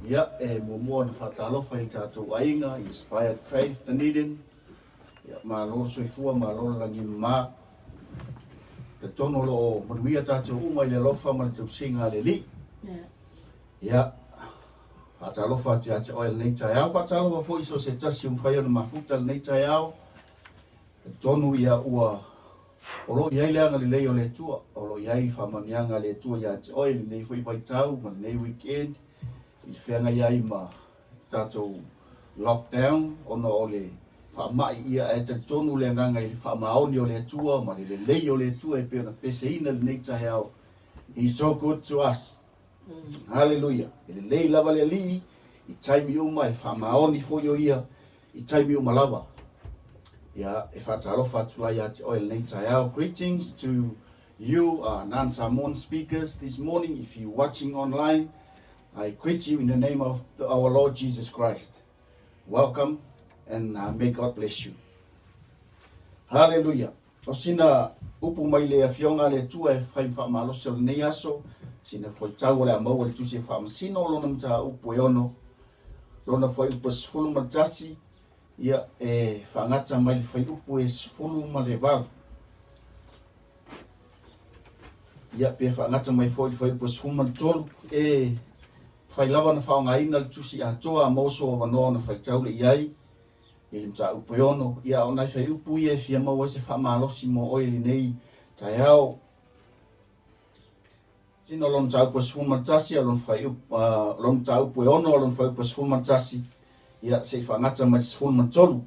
Ia mua na whatalo whai tātou ainga, inspired faith na niden. Ia māloro soifua, māloro langi mā. Ka tono lo manuia tātou uma i le lofa ma le tau singa le li. Ia whatalo whatu ate oil nei tai au. Whatalo wa fo iso se tasi whai ona mafuta nei tai au. Ka tono ia ua olo iai leanga le leo le tua. Olo iai whamanianga le tua ia ate oil nei hui pai tau, ma nei weekend. I whenga iai ma tātou lockdown, ono o le whamai ia e te tonu le nganga i le whamaoni o le tua, ma le lei o le tua e peo na peseina le nei tai au. He's so good to us. Hallelujah. E le lei lava le li, i taimi uma e whamaoni fo yo ia, i taimi uma lava. Ia e whataro whatula ia te oil nei tai au. Greetings to you, non-Samoan speakers this morning. If you're watching online, I greet you in the name of our Lord Jesus Christ. Welcome and may God bless you. Hallelujah. O sina upu mai le afionga le tua e whai whaamalosa le nei aso. Sina whai tau le amau le tuse whaamasino lona mta upu e ono. Lona whai upu sifulu matasi. Ia e whaangata mai le whai upu e sifulu ma le val. Ia pe whaangata mai whai upu sifulu ma le tolu. Whai lawa na whaonga ina le tusi a toa a mauso o wanoa na whai taule iai. I le mta upu e ono. Ia o nai whai upu i e fia mau e se whaamalosi mo oili nei tai au. Sino lon ta upu sifulu matasi a lon whai upu, lon ta upu e ono a lon whai upu sifulu matasi. Ia se whaangata mai sifulu matolu.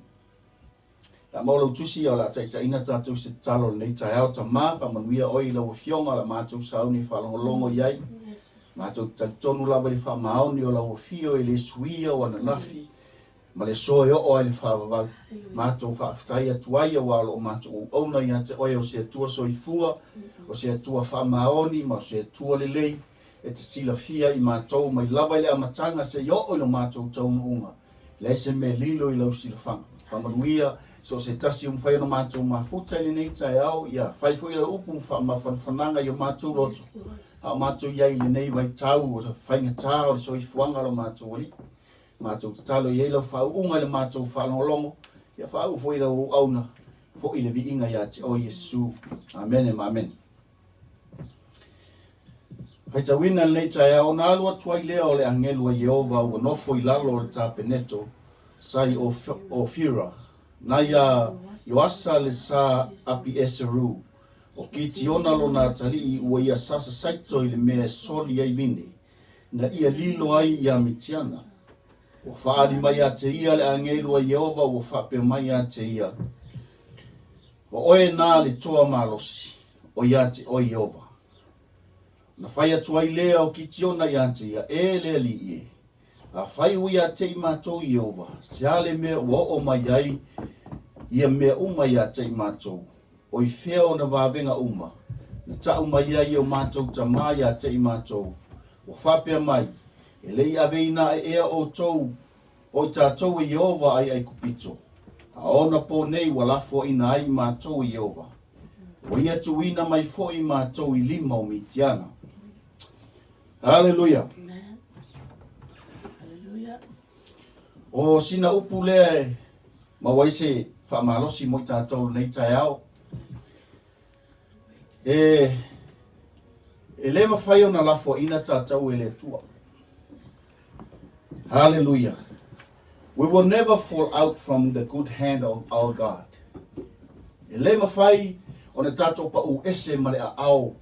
Ta maulo tusi o la taita ina tātou se talo nei tai au ta maa whamanuia oi la wafionga la mātou sauni whalongolongo iai. Mātou tonu lava le whamaoni o la wafio e le suia o ananafi. Ma le soe o ai le whavavau. Mātou whaafitai atuai a walo o mātou o auna i ate oi o se atua soifua, o se atua whamaoni, ma o se atua le lei. E te sila fia i mātou mai lava i le amatanga se i o ilo mātou taunga unga. Le se me lilo i lau sila whanga. Whamanuia, so se tasi umwhai no mātou mafuta i nei tai au, ia whaifo i la upu mwhananga i o mātou lotu. A mātou iai le nei vai tau o whainga tā o le soifuanga lo mātou ori. Mātou tatalo i eila whau unga le mātou whalongolongo. Ia whau fo i la o auna, fo i le vi inga ia te o Yesu. Amen e amen. Haita wina le nei tai au, nā alua tuai lea o le angelua Yehova ua nofo i lalo o le tapeneto, sai o Fira. Na ia Yoasa le sa api eseru. O ki tiona lo na tali ua ia sasa saito i le mea soli ai vini. Na ia lilo ai ia mitiana. O whaari mai a te ia le angelua Yehova o whape mai a te ia. O oe nā le toa malosi o ia te o Yehova. Na whai atuai lea o ki tiona ia te ia e lea li ie. A whai ui a te i mātou Yehova. Se ale mea ua o mai ai ia mea uma ia te i mātou. O i whea o na wāwenga uma. Na tau mai ai o mātou ta mai a te i mātou. O whapea mai. E lei aveina e ea o tou. O i tātou e Yehova ai ai kupito. A ona po nei walafo ina ai mātou i Yehova. O ia tuina mai fo i mātou i lima o mitiana. Hallelujah. Hallelujah. O sina upu lea mawaise whamalosi mo i tātou nei tai au. E le mawhai o na lafo ina tātou e le tua. Hallelujah. We will never fall out from the good hand of our God. E le mawhai o na tātou pa u ese ma le a au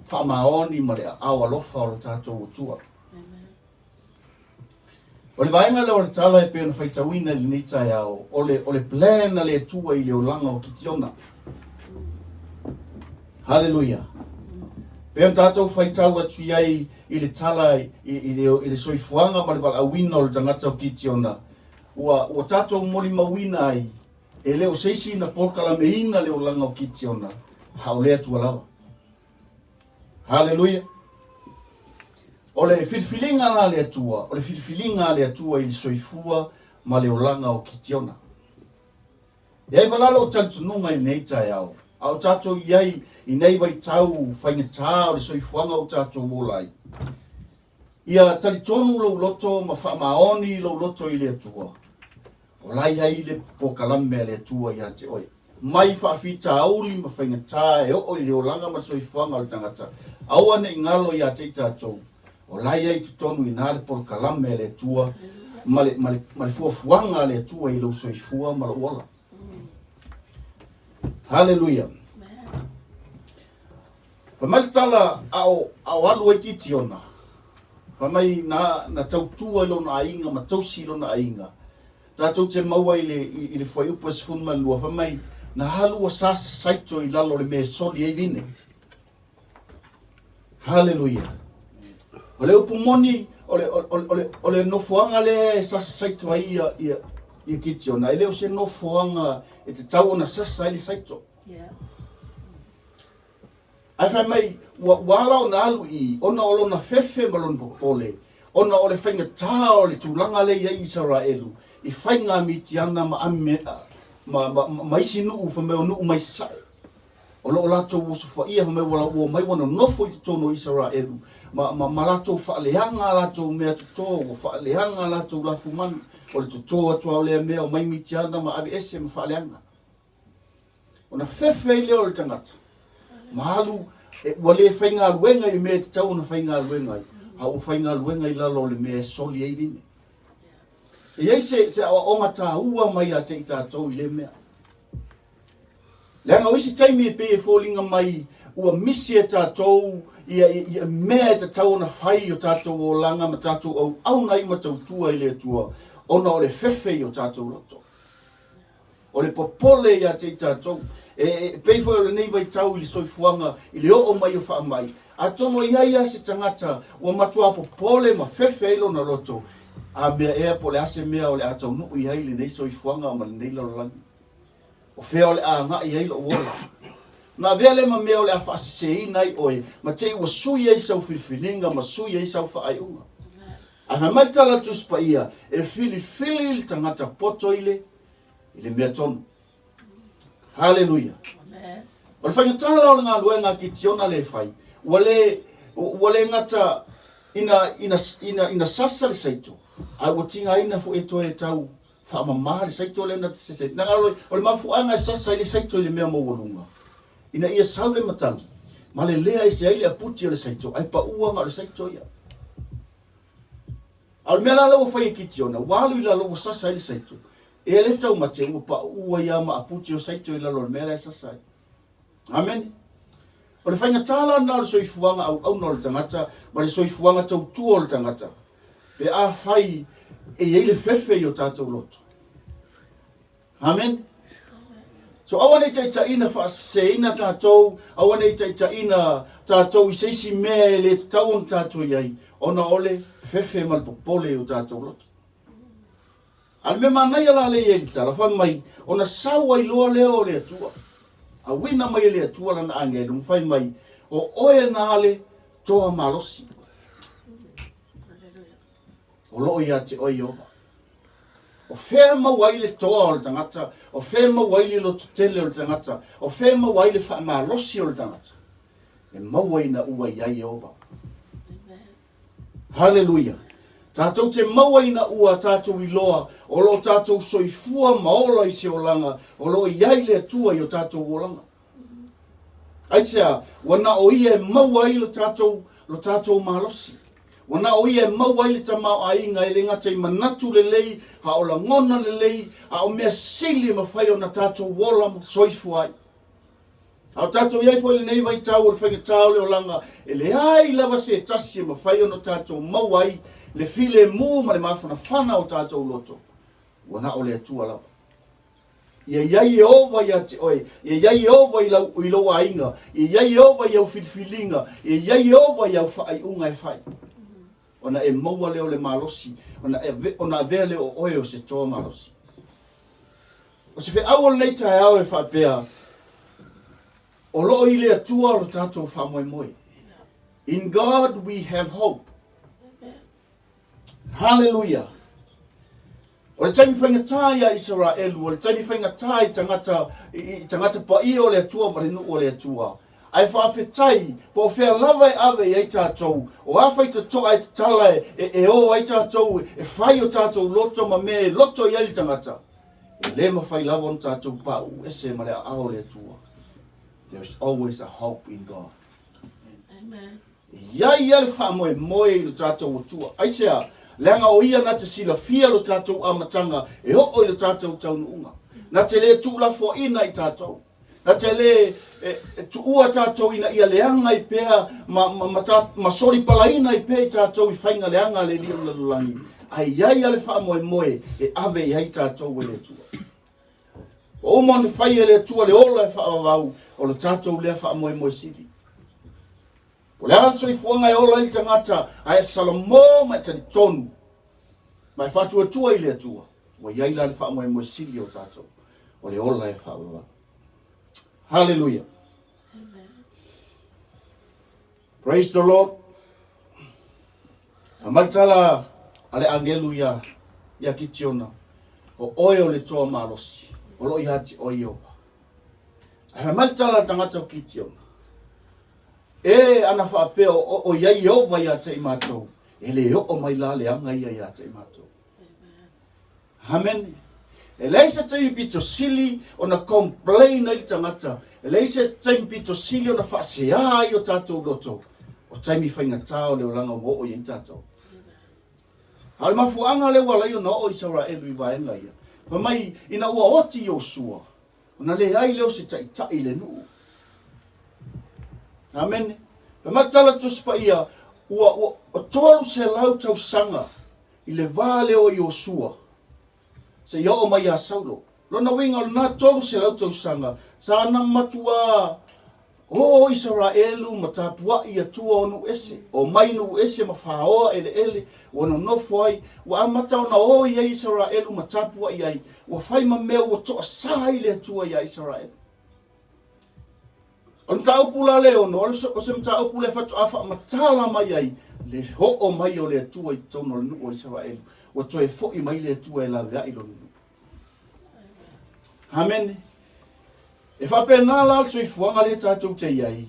whamaoni ma le a au alofa o le tātou tua. O le vaenga le o le tala e peo na whaitawina li ni tai au. O le plana le tua i le o langa o kitiona. Hallelujah. Peo tātou whaitau atu iai i le tala i le soifuanga ma le wala awina o le tangata o kitiona. Ua tātou mori mawina ai e leo seisi na polkala meina leo langa o kitiona. Hao lea tua lava. Hallelujah. O le filfilinga la le atua, o le filfilinga le atua i le soifua ma leo langa o kitiona. Iai walalo o tantununga i nei tai au. Au tātou iai i nei vai tau whainga tā o le soifuanga o tātou wolai. ia tali tonu lo loto ma fa maoni lo loto ile atua. O lai hai le po kalame le atua ia te oi. Mai fa fita auli ma fainga tae o ile o langa ma soifuanga o tangata. Aua ne ingalo ia te tatou. O lai hai tu tonu inare po kalame le atua. Male fuafuanga le atua ilo soifua ma lo ola. Hallelujah. Pamali tala au alu e kiti ona. Pamai na tautua ilo na ainga ma tausi ilo na ainga. Tātou te maua ile whai upa se funma lua. Pamai na halu wa sasa saito i lalo le me soli e vine. Hallelujah. Ole upu moni, ole nofuanga le sasa saito ai ia kiti ona. Ele o se nofuanga e te tau ona sasa ili saito. Yeah. Ai fai mai, wala o na alu I, ona olo na fefe malon popole, ona ole whainga tā ole tūlanga le ia Israelu, I whainga miti ana ma isi nuu wha meo nuu mai sae. Olo o lato usu wha ia mai wala ua mai wana nofo I tono Israelu, ma lato whaaleanga lato mea tuto, whaaleanga lato lafu manu, ole tuto atua olea mea o mai miti ana ma abi ese ma whaaleanga. Ona fefe ile ole tangata. Mahalu wale whainga luenga I mea te tau na whainga luenga. Hau whainga luenga I lalo le mea soli e vine. E iei se awa onga tā ua mai a te I tātou I le mea. Leanga wisi taimi e pe e fōlinga mai ua misi e tātou ia mea e te tau na whai o tātou o langa ma tātou au nei ma tautua I le tua. Ona o le fefe I o tātou loto. O le popole ia te tātou. Pei foi o le nei vai tau I le soifuanga I le o mai o wha mai. A tomo ia se tangata ua matua popole ma fefe ilo na loto. A mea ea po le ase mea o le atau nuu I hai le nei soifuanga o ma le nei lalolangi. O fea o le a nga I hai lo uola. Na vea le ma mea o le a whaasesei nai oe. Ma te ua sui ei sau filifilinga ma sui ei sau whaaiunga. A ha mai tala tuspa ia e fili tangata poto I le mea tonu. Hallelujah. O le whainga tāla o le ngā luenga ki tiona le whai. Wale ngata ina sasa le saito. Ai wa tinga ina fu eto e tau whaamamaha le saito le na te sese. Nā ngā o le mafuanga e sasa I le saito I le mea mawalunga. Ina ia sau le matangi. Ma le lea e se ai le aputi o le saito. Ai pa uanga o le saito ia. Al mea la lawa whai ki tiona. Walu I la lawa sasa I le saito. E le tau mate ua pa ua ia ma aputi o saito I lalo le mea le sasai. Amen. O le whainga tāla na le soifuanga au na le tangata, ma le soifuanga tau tua o le tangata. Pe a whai e le fefe I o tātou loto. Amen. So awane taita ina wha se ina tātou, awane taita ina tātou I seisi mea e le tau on tātou iai, ona ole fefe mal popole o tātou loto. Al me manai ala le ye tala fa mai ona sawa I loa leo le atua. A wina mai le atua lana ange dum fai mai o oe na ale toa malosi. O lo ia te oi ova. O fema waile toa o le tangata, o fema waile lo tutele o le tangata, o fema waile fa malosi o le tangata. E mawaina ua iai ova. Hallelujah. Tātou te mawaina ua tātou I loa, o lo tātou soifua maola I se olanga, o lo iai le atua I o tātou olanga. Aisea, wana o ia e mawai lo tātou malosi. Wana o ia e mawai le tamau a inga e le ngata I manatu le lei, ha o la ngona le lei, ha o mea sili ma whai o na tātou wola soifua ai. Au tātou iai fo le nei vai tau o le whainga tau le olanga, e le ai lava se tasi ma whai o na tātou mawai, le file mu ma le mafana fana o tātou loto. Wana o le atua lava. Ia iai ova ia te oe. Ia iai ova I lau ainga. Ia iai ova I au filfilinga. Ia iai ova I au whaai unga e whai. Ona e maua leo le malosi. Ona vea leo oe o se toa malosi. O se fe au nei tae au e whapea. O loo I le atua o tātou whamoe moe. In God we have hope. Hallelujah. O le taimi whaingatā ia Israelu, o le taimi whaingatā I tangata pa I o le atua ma le nuu o le atua. ai whaafetai, po whea lava ave ai tātou, o awhai to toa ai tala o ai tātou, whai o tātou loto ma me loto i ali tangata. Le ma whai lava on tātou pau, ese ma lea ao le tua. There's always a hope in God. Amen. Iai ale wha moe i lo tātou o tua. Ai sea, leanga o ia na te sila fia lo tātou amatanga, ho o i lo tātou taunuunga. Na te le tūla fo ina i tātou. Na te le tu ua tātou ina ia leanga i pēa, ma sori palaina i pēa i tātou i whainga leanga le lia la lulangi. Ai iai ale wha moe ave i hei tātou e le tua. O man whai e le tua le ola e wha awau, o le tātou lea wha moe siri. Po le aso i fuanga e ola i tangata, ai salamo mai tani tonu. Mai whatua tua i le tua. Wa iai la le wha moe siri o tātou. O le ola e wha awau. Hallelujah. Amen. Praise the Lord. Amatala ale angelu ya kitiona. O oyo le toa malosi. O lo ihati oyo. Amatala tangata o kitiona. Ana whaapea o iai Yehova ia te imatou. Ele o mai la le anga ia te imatou. Amen. Eleisa te pito sili ona complain ai tangata. Eleisa te pito sili ona whaasea i o tātou loto. O taimi whainga tāo leo langa wo o i tātou. Hale mafuanga le wala i o na o Israelu i vaenga ia. Pa mai ina ua oti Yosua. Ona le ai leo se tai le nuu. Amen. Pa matala tuspa ia ua o tolu se lau tau sanga i le vale o Yosua. Se yo o mai a Saulo. Lona winga na tolu se lau tau sanga. Sa na matua o Israelu matapua i atua onu ese. O mai nu ese ma whaoa ele. Wano nofo ai. Wa amatau na o ia Israelu matapua i ai. Wa whaima mea ua toa sai le atua i Israelu. On tau pula le ono. O se mtau pula fatu afa matala mai ai. Le ho o mai o le atua i tono le nu o Israelu. Wa toe fo i mai le atua e la vea i lonu. Amen. E whapena la so i fuanga le tātou te iai.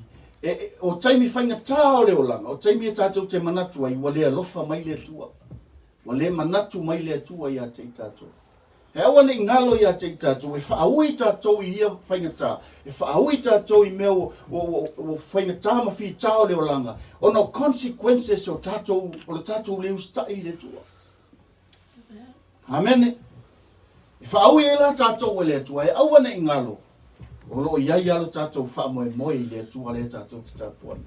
O taimi whainga tāo leo langa. O taimi e tātou te manatu ai. Wa lea lofa mai le atua. Wa lea manatu mai le atua i a te tātou. He awa ne ngalo i a te tātou. E whaaui tātou i ia whainga tā. E whaaui tātou i meo o whainga tā mawhi tāo leo langa. O no consequences o tātou, o le tātou leo stai le tua. Amen. E whaaui e la tātou e le atua. E awa ne ngalo. O lo iai alo tātou wha moe i le atua le tātou te tāpuana.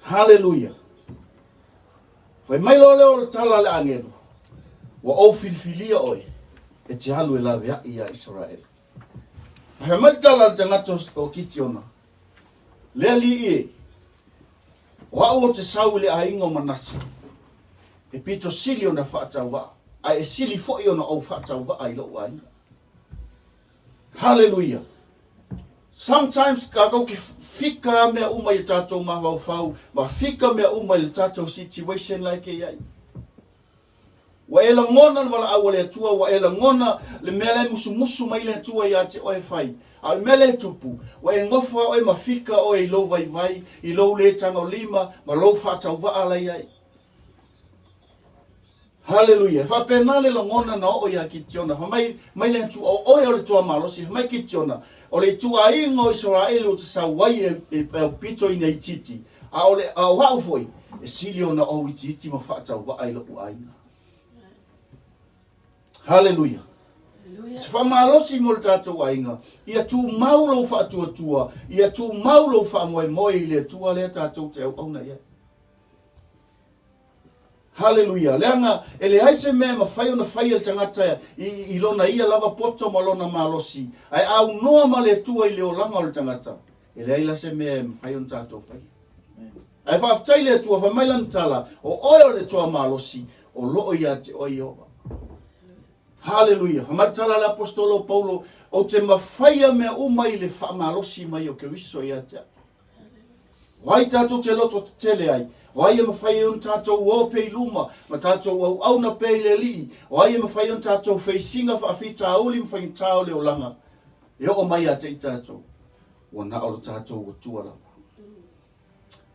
Hallelujah. Whai mai lo leo le tala le angelu. Wa o filifilia oi. E te halu e la vea i a Israel. Hei mai tala le tangata o kitiona. Lea li e. Wa o te sau le a ingo manasi. E pito sili o na whaatau wa. A e sili fo i o na au whaatau wa ai lo wa inga. Hallelujah. Sometimes kako ki fika mea uma i tātou mahau whau, ma fika mea uma i tātou situation like e ai. Wa e la ngona wala awa le atua, wa e la ngona le mea le musu mai le atua i ate oe whai. Al mea le tupu, wa e ngofa oe ma fika oe i lo vai, i lo le tanga o lima, ma lo whaatau wa ala i ai. Hallelujah. Fa penale la ngona na o ya kitiona. Fa mai le tu o le tua malosi, mai kitiona. O le tua ingo Israel o te sa wai e pito i nei titi. A o le a wa foi. E silio na o titi ma fa ta wa ai lo ai. Hallelujah. Se fa malosi mo tato ainga. Ia tu maulo fa tua. Ia tu maulo fa moi le tua le tato te au na ia. Hallelujah. Leanga, ele haise mea ma whai o na whai el tangata i lona ia lava poto ma lona malosi. Ai au noa ma le tua i leo langa o le tangata. Ele haila se mea ma whai o na tātou whai. Ai whaaftai le tua, wha mailan tala, o oio le tua malosi, o loo ia te oio. Hallelujah. Hamatala le apostolo Paulo, o te mawhaia mea umai le wha malosi mai o ke wiso ia te. Wai tātou te loto te tele ai. Wai e mawhai on tātou o pei luma, ma tātou au na pei le li. Wai e mawhai on tātou fei singa whaafita auli mwhai tāo leo langa. E o mai a te i tātou. wana o tātou o tua la.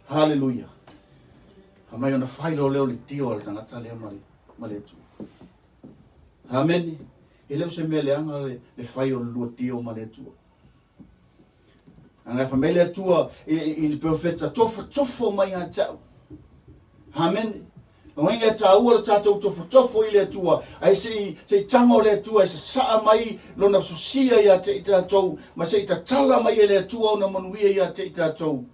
Hallelujah. Hamai ona whailo leo le tio ala tangata leo male tu. Amen. E leo se mea leanga le whai o lua tio male tu. Anga whamele atua i profeta tofo mai a tau. Amen. Oinga tāua le tātou tofo i le atua. Ai se tango le atua, se saa mai lona susia ia te i tātou. Ma se i tala mai le atua o na manuia ia te i tātou.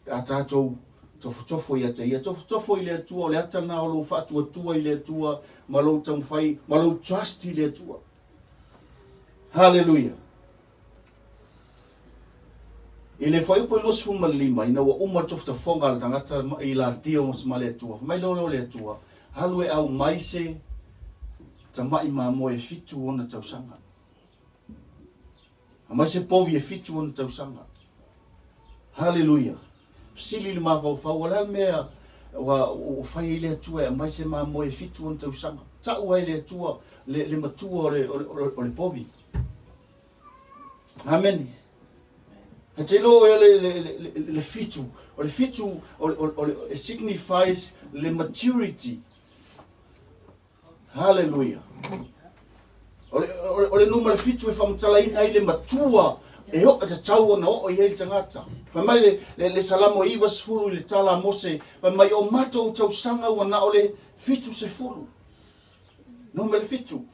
A tātou tofo ia te ia. Tofo i le atua, o le atana o lo whātua tua i le atua. Ma lo tamwhai, ma lo trust i le atua. Hallelujah. I le whai upo i los fuma lima, ina wa umar tofta whonga le tangata i la tio mos ma le atua. Mai lolo le atua. Halu e au maise, ta mai ma mo e fitu ona tausanga. A maise povi e fitu ona tausanga. Hallelujah. Sili le mawau wala mea wa o whai le atua e maise ma mo e fitu ona tausanga. Ta ua le atua, le matua o le povi. Amen. E te lo le fitu. O le fitu, it signifies le maturity. Hallelujah. O le numa le fitu e whamatalaina i le matua. E ho te tau ona o i hei tangata. Whamai le salamo i was fulu i le tala mose. Whamai o mato o tau sanga wana o le fitu se fulu. Numa le fitu.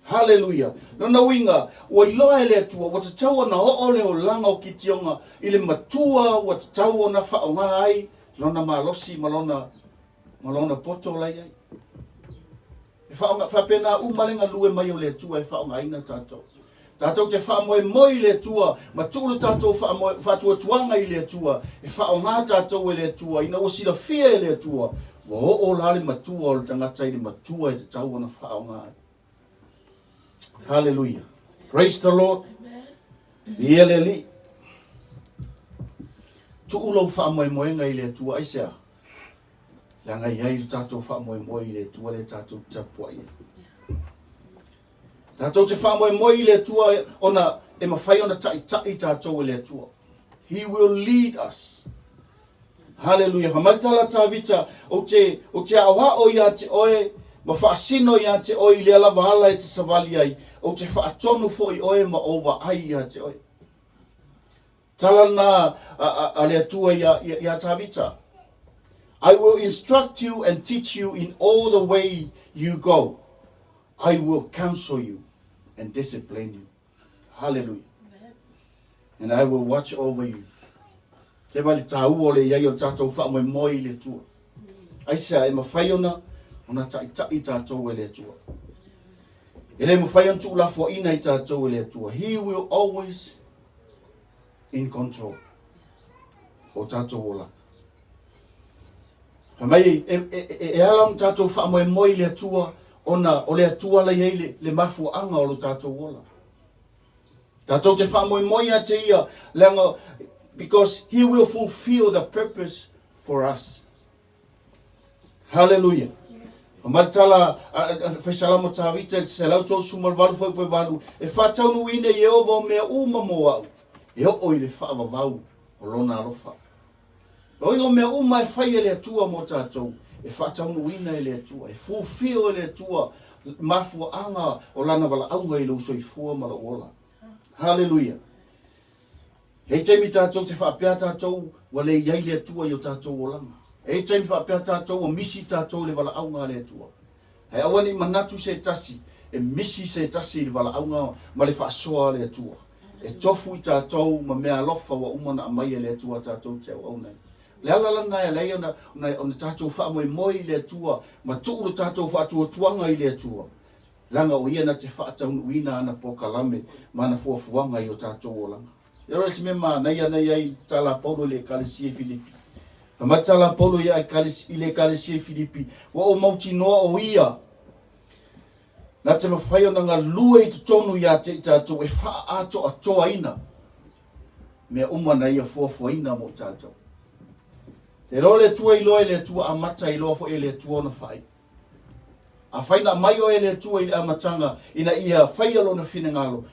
Hallelujah. Nona winga, wa iloa ele atua, wa te tau na o le o langa o kitionga, i le matua, wa te tau na whaonga ai, lona malosi, malona poto lai ai. E whapena umalenga lue mai o le atua, e whaonga ina tātou. Tātou te whamoe moi le atua, ma tūlu tātou whatua tuanga i le atua, e whaonga tātou e le atua, ina o sira fia e le atua, wa o lale matua o le tangata i le matua e te tau na whaonga ai. Hallelujah. Praise the Lord. Ieleli. Tu ulo fa moe moe ngai le tua aisa. La ngai ai tato fa moe moe le tua le tato tapua ia. Tato te fa moe moe le tua ona e mawhai ona tai tato le tua. He will lead us. Hallelujah. Hamaritala tavita o te awa o ia te oe ma whaasino ia te oi le ala wahala e te savali ai. O te whaatonu fo i oe ma ova ai ia te oi. Tala na a le atua ia tavita. I will instruct you and teach you in all the way you go. I will counsel you and discipline you. Hallelujah. And I will watch over you. Te wali tāu o le iai o tātou wha moi le tua. Aisa e mawhai ona tai tātou e le tua. Ele mawhai tu la fo ina i tātou e le tua. He will always in control. O tātou o la. Hamai e alam tātou wha moi le tua. Ona o le atua la iei le mafu anga o lo tātou o la. Tātou te wha moi a te ia. Leanga, because he will fulfill the purpose for us. Hallelujah. Matala fesalamo tawita se lauto sumal valu foi pe valu e fatau no ine Yehova me uma moa e o ile fa vau o lona alofa lo me uma e fai ele tua mo tatou e fatau no ine ele tua e fulfill ele tua mafu anga o lana vala aunga ile usoi fua mala ola. Hallelujah. Hei te mi tatou te fa pia tatou wale ia ile tua yo tatou olanga. E taimi whapea tātou o misi tātou le wala aunga le tua. Hei awani manatu se tasi, e misi se tasi le wala aunga ma le whaasoa le tua. E tofu i tātou ma mea lofa wa umana a mai le tua tātou te au nei. Le alalana e lei ona tātou whaamoe moi le tua, ma tuuru tātou whaatua tuanga i le tua. Langa o ia na te whaatau uina ana pokalame, ma na fuafuanga i o tātou o langa. Ero si mema nei ai tala paulo le kalesie Filipi. Matala polo ia ile kalesie Filipi. Wa o mauti noa o ia. Na te mawhai o nga lue i tonu ia te i tātou e wha ato a toa ina. Mea umana ia fuafua ina mo tātou. Te roa le tua i loa le tua a mata i loa fo e le tua na whai. A whaina mai o ele tua i amatanga ina ia whaia lona whinangalo.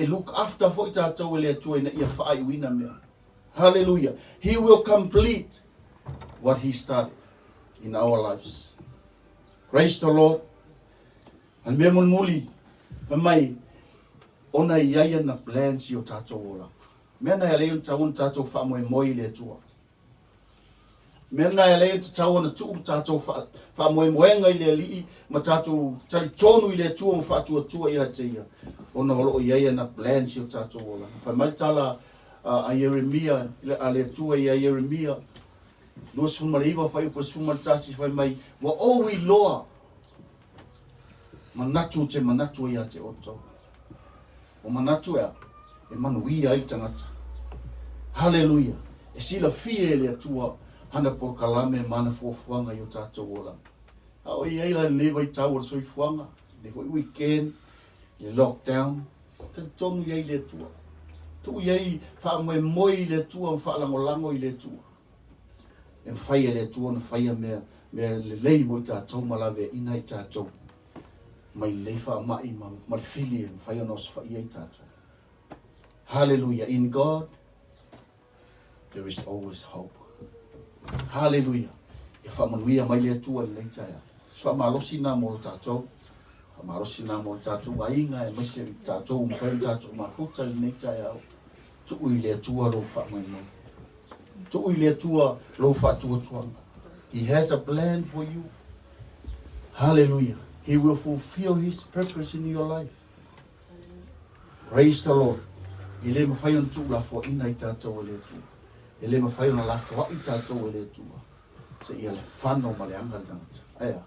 Look after fo i tātou ele tua ina ia whaai wina mea. Hallelujah. He will complete what he started in our lives. Praise the Lord. And mea muli, mai, ona iaia na plans i o tātou ola. Mea na elei un taun tātou whamoe moi le tua. Mea na elei tātou na tuu tātou whamoe moenga i le alii, ma tātou tali tonu i le tua ma whātua tua i a teia. Ona holo iaia na plans i o tātou ola. Whamai tala a Jeremia, a le tua i a Jeremia, Luas fumariva whai upa sumaritasi whai mai, wa owi loa, manatu te manatu ia te oto. O manatu ea, e manuia i tangata. Hallelujah. E sila fie le atua, hana por kalame mana fuafuanga i o tātou ola. Ao i eila lewa i tau o soi fuanga, le foi weekend, le lockdown, te tonu i le atua. Tu iei whamoe moi i le atua, whaalangolango i le atua. E whaia le atua na whaia mea le lei mo i tātou malawe ina i tātou. Mai lei wha mai ma le fili e whaia nos whaia i tātou. Hallelujah. In God, there is always hope. Hallelujah. E whamanuia mai le atua le lei taia. Swa malosi nā mo tātou. Malosi nā mo tātou. A inga e maise i tātou. Mwhai tātou mafuta le nei taia. Tu ui le atua lo whamai mo. Tu ui le atua lo whatua tuanga. He has a plan for you. Hallelujah. He will fulfill his purpose in your life. Praise the Lord. I le mawhai on tu la fo ina i tātou le atua. I le mawhai on la fo i tātou le atua. Se ia le whanau ma le anga tangata. Aia.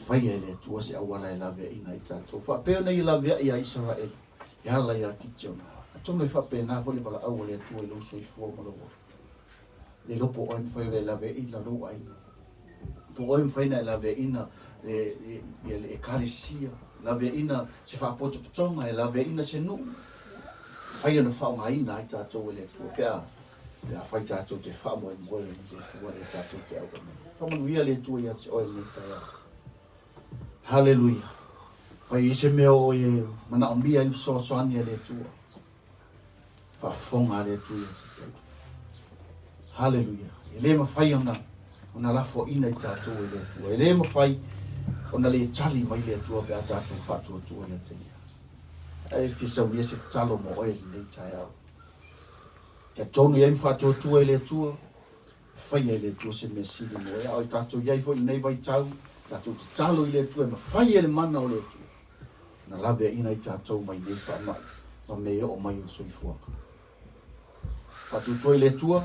Whaia le atua se awala e lawea ina i tātou. Whapea nei lawea i a Israel. Ia la ia kitiona. Tono i whapea nā whole pala au le atua i lo so i fua malawa. Le lopo oim whai le lawea ina lo aina. Po oim whai na lawea ina e karesia. Lawea ina se whapoto patonga e lawea ina se nu. Whai ana whaonga ina i tātou le atua. Pea whai tātou te whamo e mwole le atua le tātou te au kame. Whamanuia le atua i ate oim le taia. Hallelujah. Whai ise meo e mana ombia i soasoania le atua. Whafonga le atua i ate. Hallelujah. E le mawhai ona lafo ina i tātou e le atua. E le mawhai ona le tali mai le atua pe a tātou whatua tua i ate. E fisau ia se talo mo oe le tai au. Ka tonu iai whatua tua i le atua. Whai e le atua se mea sili mo e. Au i tātou iai fo i nei vai tau. Tātou te talo i le atua. Ma whai e le mana o le atua. Na lawe ina i tātou mai nei wha mai. Ma mea o mai o soifuanga. Whatua tua i le atua.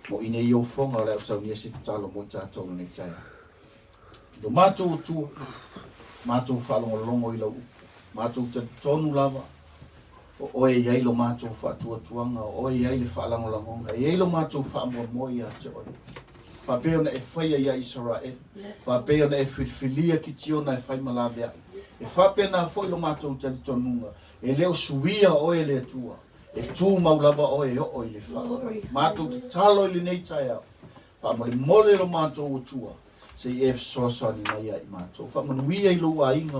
Mo ine i o whonga o leo sau nia se talo mo tātou nei tai au. Do mātou o tua. Mātou whalongo longo i lau. Mātou te tonu lava. O oe iai lo mātou whatua tuanga. O oe iai le whalango langonga. Iai lo mātou whaamua moi a te oe. Whapea na e whaia ia Israel. Whapea na e whitwhilia ki tiona e whai malawea. E whapea na whoi lo mātou tali tonunga. E leo suia oe le tua. E tū maulava oe o oe le wha. Mātou te talo i le nei tai au. Whamare mole lo mātou o tua. Se i e fsosani mai ai mātou. Whamanuia i lo a inga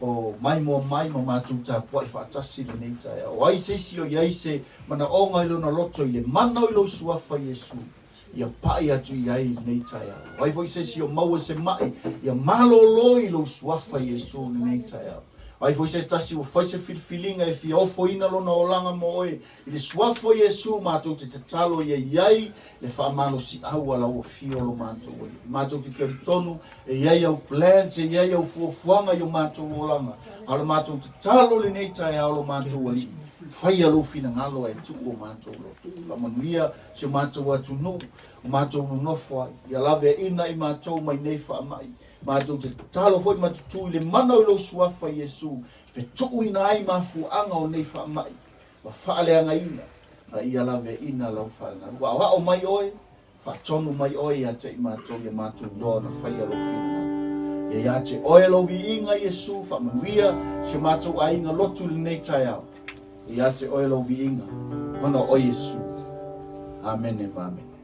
o mai mo mātou tā puai whaatasi le nei tai au. O ai se si o iai se mana onga i lo na loto i le mana i lo suafa Yesu. Ia pai atu i ai nei tai au. Ai voi se si o maua se mai. Ia malolo i lo suafa Yesu nei tai au. Ai foi se tasi o foi se filfilinga e fi ofo ina lona o langa mo oe. I le suafo Yesu mātou te talo ia iai le whaamano si au ala o fio lo mātou oe. Mātou te teritonu e iai au plans e iai au fuafuanga i o mātou o langa. Ala mātou te talo le nei tai au lo mātou oe. Whai alo fina ngalo e tu o mātou lotu. Kamanuia se mātou atu no. O mātou nofua. Ia lawe ina i mātou mai nei whaamai. Mātou te talo foi matutu le mana o lo suafa Yesu. Fe tuu ina ai mafuanga o nei whaamai. Wa whaaleanga ina. A ia lawe ina lau whaanga. Wa o mai oe. Whaatonu mai oe a te i mātou ia mātou doa na whai alo fina. Ia te oe lo vi inga Yesu. Whamanuia se mātou a inga lotu le nei tai au. Ia te oe lo vi inga. Hona o Yesu. Amen e amen.